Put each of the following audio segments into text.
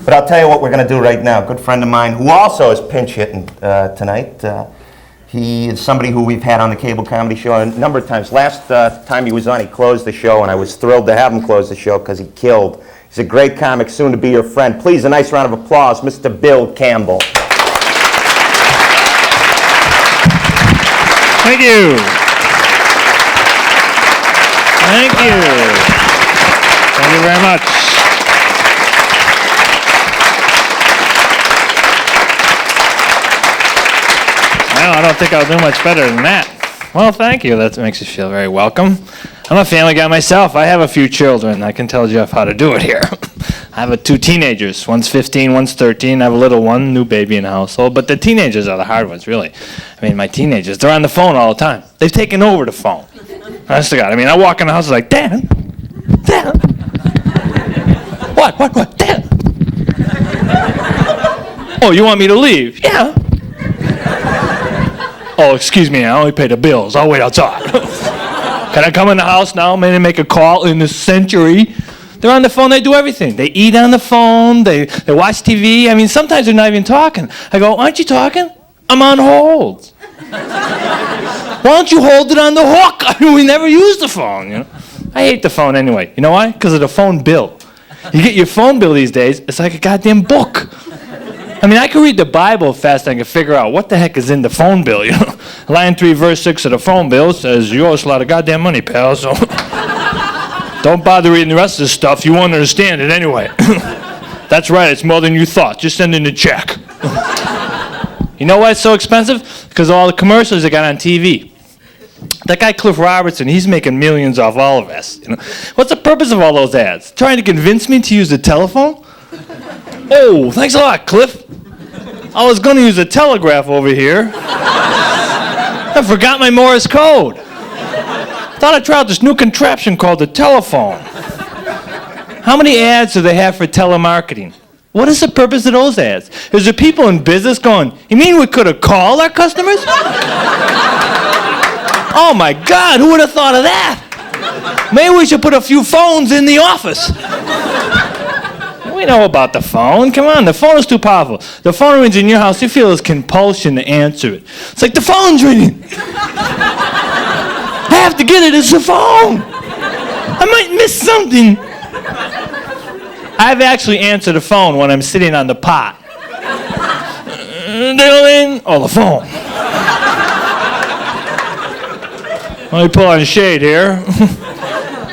But I'll tell you what we're going to do right now. A good friend of mine who also is pinch hitting tonight. He is somebody who we've had on the cable comedy show a number of times. Last time he was on, he closed the show, and I was thrilled to have him close the show because he killed. He's a great comic, soon to be your friend. Please, a nice round of applause, Mr. Bill Campbell. Thank you. Thank you. Thank you very much. Well, I don't think I'll do much better than that. Well, thank you. That makes you feel very welcome. I'm a family guy myself. I have a few children. I can tell Jeff how to do it here. I have 2 teenagers. One's 15, one's 13. I have a little one, new baby in the household. But the teenagers are the hard ones, really. I mean, my teenagers, they're on the phone all the time. They've taken over the phone. Honest to God. I mean, I walk in the house like, Dad? Dad? What? Dad? Oh, you want me to leave? Yeah. Oh, excuse me, I only pay the bills. I'll wait outside. Can I come in the house now? Maybe make a call in this century? They're on the phone, they do everything. They eat on the phone, they watch TV. I mean, sometimes they're not even talking. I go, aren't you talking? I'm on hold. Why don't you hold it on the hook? I mean, we never use the phone, you know. I hate the phone anyway. You know why? Because of the phone bill. You get your phone bill these days, it's like a goddamn book. I mean, I can read the Bible fast and I can figure out what the heck is in the phone bill, you know. Line 3, verse 6 of the phone bill says, you owe us a lot of goddamn money, pal, so don't bother reading the rest of this stuff. You won't understand it anyway. That's right, it's more than you thought. Just send in a check. You know why it's so expensive? Because of all the commercials they got on TV. That guy Cliff Robertson, he's making millions off all of us. You know? What's the purpose of all those ads? Trying to convince me to use the telephone? Oh, thanks a lot, Cliff. I was going to use a telegraph over here. I forgot my Morse code. Thought I'd try out this new contraption called the telephone. How many ads do they have for telemarketing? What is the purpose of those ads? Is there people in business going, you mean we could have called our customers? Oh my God, who would have thought of that? Maybe we should put a few phones in the office. We know about the phone. Come on, the phone is too powerful. The phone rings in your house, you feel this compulsion to answer it. It's like the phone's ringing. I have to get it, it's the phone. I might miss something. I've actually answered the phone when I'm sitting on the pot. Oh, the phone. Let me pull on a shade here.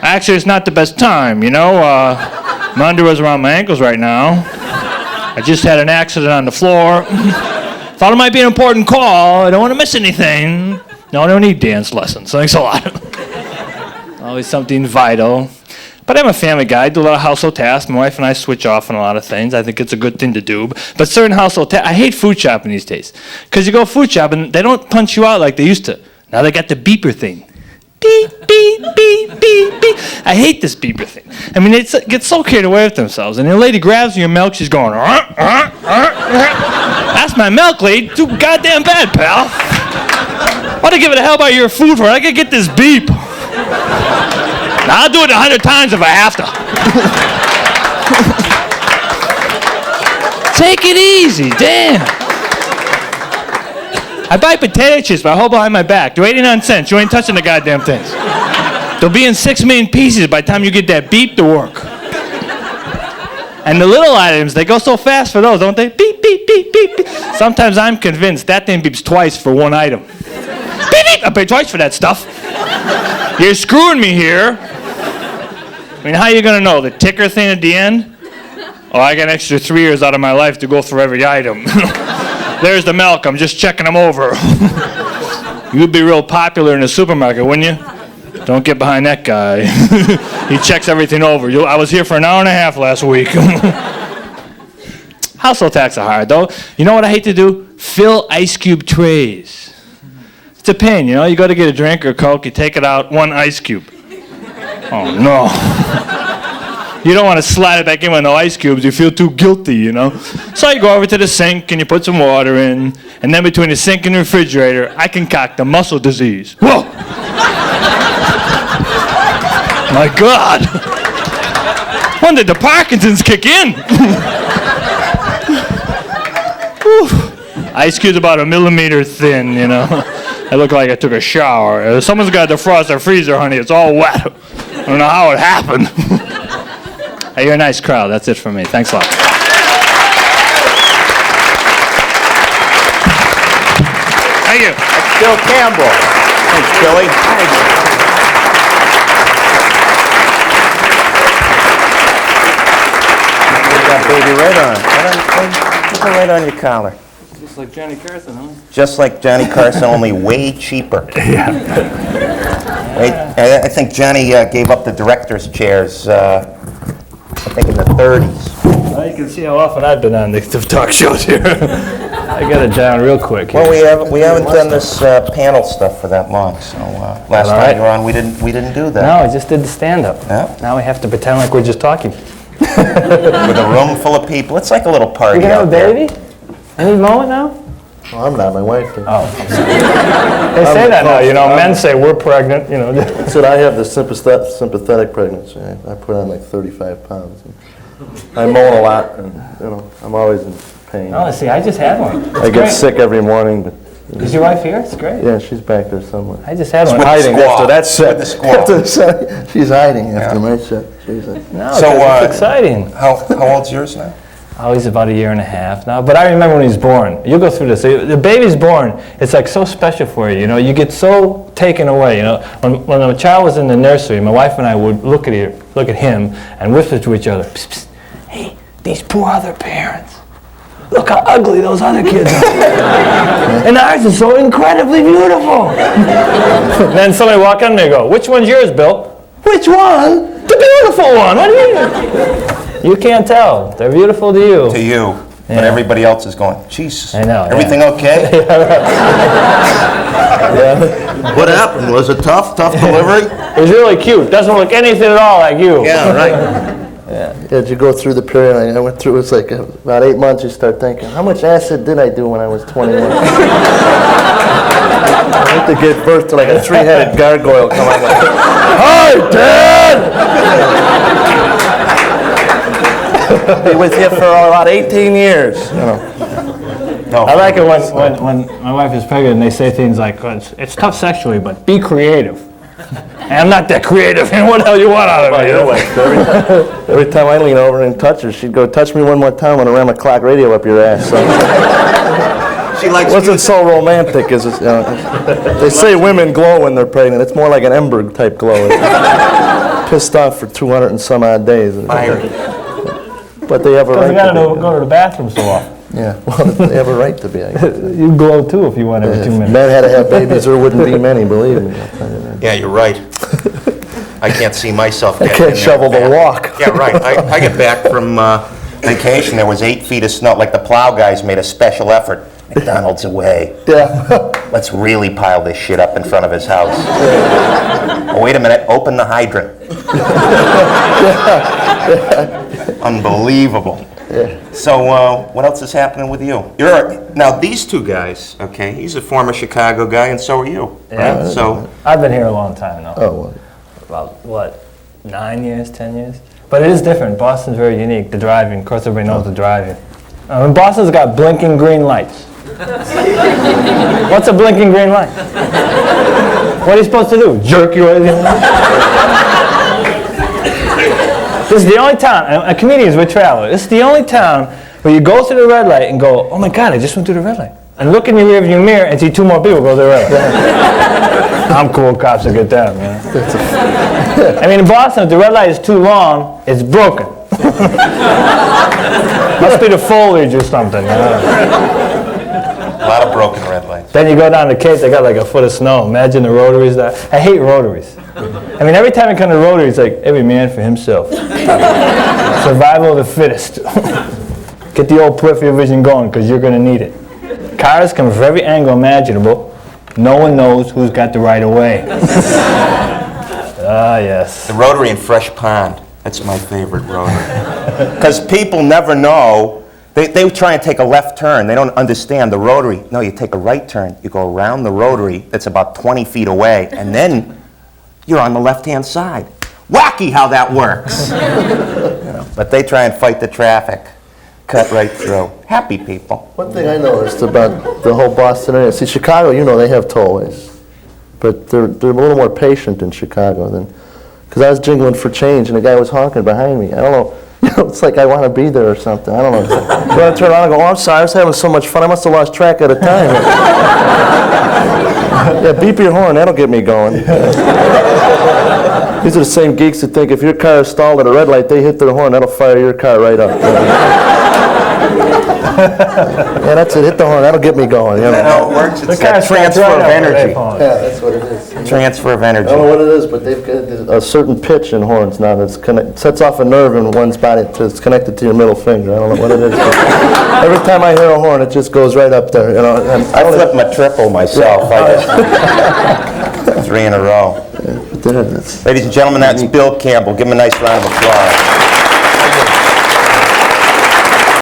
Actually, it's not the best time, you know. My underwear's around my ankles right now. I just had an accident on the floor. Thought it might be an important call. I don't want to miss anything. No, I don't need dance lessons. Thanks a lot. Always something vital. But I'm a family guy. I do a lot of household tasks. My wife and I switch off on a lot of things. I think it's a good thing to do. But certain household tasks, I hate food shopping these days. Because you go food shopping, they don't punch you out like they used to. Now they got the beeper thing. Beep, beep, beep, beep, beep. I hate this beeper thing. I mean, they get so carried away with themselves. And the lady grabs your milk, she's going, That's my milk, lady. Too goddamn bad, pal. What do I give it a hell about your food for? I gotta get this beep. Now, I'll do it 100 times if I have to. Take it easy, damn. I buy potato chips, but I hold behind my back. They're 89 cents. You ain't touching the goddamn things. They'll be in 6 million pieces by the time you get that beep to work. And the little items, they go so fast for those, don't they? Beep, beep, beep, beep, beep. Sometimes I'm convinced that thing beeps twice for one item. Beep, beep. I pay twice for that stuff. You're screwing me here. I mean, how are you going to know? The ticker thing at the end? Oh, I got an extra 3 years out of my life to go through every item. There's the milk. I'm just checking them over. You'd be real popular in the supermarket, wouldn't you? Don't get behind that guy. He checks everything over. I was here for an hour and a half last week. Household tasks are hard, though. You know what I hate to do? Fill ice cube trays. It's a pain, you know? You go to get a drink or a Coke, you take it out, 1 ice cube. Oh, no. You don't want to slide it back in with no ice cubes. You feel too guilty, you know? So you go over to the sink and you put some water in, and then between the sink and the refrigerator, I concoct a muscle disease. Whoa! My God! When did the Parkinson's kick in? Ice cube's about a millimeter thin, you know. I look like I took a shower. Someone's got to defrost their freezer, honey. It's all wet. I don't know how it happened. Hey, you're a nice crowd. That's it for me. Thanks a lot. Thank you. Bill Campbell. Thanks, Billy. Put that baby put it right on your collar. Just like Johnny Carson, huh? Just like Johnny Carson, only way cheaper. Yeah. I think Johnny gave up the director's chairs, I think in the 30s. Well, you can see how often I've been on the talk shows here. I got it down real quick here. Well, we haven't done this panel stuff for that long, so last time you were on, we didn't do that. No, I just did the stand-up. Yeah. Now we have to pretend like we're just talking. With a room full of people, it's like a little party. You can have out a there. baby? Any moment now? Well, I'm not. My wife can. Oh. They say that now, you know. Men say we're pregnant, you know. I said I have the sympathetic pregnancy. I put on like 35 pounds. I moan a lot, and I'm always in pain. Oh, see, I just had one. I get sick every morning, but Is your wife here? It's great. yeah, she's back there somewhere. I just had one. with the Hiding squaw. after that set. With the squaw. After the set, she's hiding after my set. Jesus. No, So, it's exciting. How old's yours now? Oh, he's about a year and a half now. But I remember when he was born. You'll go through this. The baby's born. It's like so special for you. You know, you get so taken away. You know, when a child was in the nursery, my wife and I would look at him, and whisper to each other, psst, psst, "Hey, these poor other parents. Look how ugly those other kids are. And ours is so incredibly beautiful." Then somebody walk in and they go, "Which one's yours, Bill?" "Which one?" "The beautiful one. What do you mean?" You can't tell. They're beautiful to you. To you. But Yeah. everybody else is going, Jesus. I know, yeah. Everything okay? What happened? Was it tough delivery? He's really cute. Doesn't look anything at all like you. Yeah, right. Yeah, did you go through the period I went through? It was like about 8 months. You start thinking, how much acid did I do when I was 21? I had to give birth to like a 3-headed gargoyle come out like, "Hi, Dad!" Be with you for about 18 years. No. I like it when my wife is pregnant and they say things like, "It's tough sexually, but be creative." And I'm not that creative, and what the hell you want out of me? Every time I lean over and touch her, she'd go, "Touch me one more time, I'm gonna ram a clock radio up your ass." So She likes it wasn't so romantic as they say women glow when they're pregnant. It's more like an ember type glow. Pissed off for 200 and some odd days. fiery. But they have a Because right you gotta to be. go to the bathroom so often. Yeah, well, they have a right to be. I guess. You glow too if you want every 2 If minutes. men had to have babies, there wouldn't be many, believe me. I'll tell you that. Yeah, you're right. I can't see myself I getting can't in there. shovel the walk. Yeah, right. I get back from vacation, there was 8 feet of snow, like the plow guys made a special effort. McDonald's away. Yeah. Let's really pile this shit up in front of his house. Oh, wait a minute, open the hydrant. Unbelievable. So, what else is happening with you? Now, these two guys, okay, he's a former Chicago guy, and so are you, right? So, I've been here a long time now. Oh, well. About, what, 9 years, 10 years? But it is different. Boston's very unique, the driving. Of course, everybody knows the driving. Boston's got blinking green lights. What's a blinking green light? What are you supposed to do? Jerk your way? This is the only town, and comedians would travel, this is the only town where you go through the red light and go, "Oh my God, I just went through the red light." And look in your rearview mirror and see 2 more people go through the red light. I'm cool, cops will get down, man. I mean, in Boston, if the red light is too long, it's broken. Must be the foliage or something. You know? a lot of broken red lights. Then you go down to Cape, they got like a foot of snow. Imagine the rotaries there. I hate rotaries. I mean, every time I come to rotaries, it's like, every man for himself. Survival of the fittest. Get the old peripheral vision going, because you're going to need it. Cars come from every angle imaginable. No one knows who's got the right of way. Ah, yes. The rotary in Fresh Pond, that's my favorite rotary. Because people never know. They try and take a left turn. They don't understand the rotary. No, you take a right turn. You go around the rotary that's about 20 feet away, and then you're on the left-hand side. Wacky how that works. But they try and fight the traffic. cut right through. Happy people. One thing I noticed about the whole Boston area, see, Chicago, they have tollways, but they're a little more patient in Chicago than, because I was jingling for change and the guy was honking behind me. I don't know, it's like I want to be there or something. I don't know. So I turn around and go, oh, I'm sorry, I was having so much fun, I must have lost track of the time. Yeah, beep your horn, that'll get me going. These are the same geeks that think if your car is stalled at a red light, they hit their horn, that'll fire your car right up. Yeah, that's it. Hit the horn. That'll get me going. That's how it works. It's that transfer of energy. Yeah, that's what it is. Transfer of I energy. don't know what it is, but they've got a certain pitch in horns now that sets off a nerve in one's body that's connected to your middle finger. I don't know what it is. Every time I hear a horn, it just goes right up there. And I flip my triple myself. I just 3 in a row. Yeah, Ladies and gentlemen, that's Bill Campbell. Give him a nice round of applause.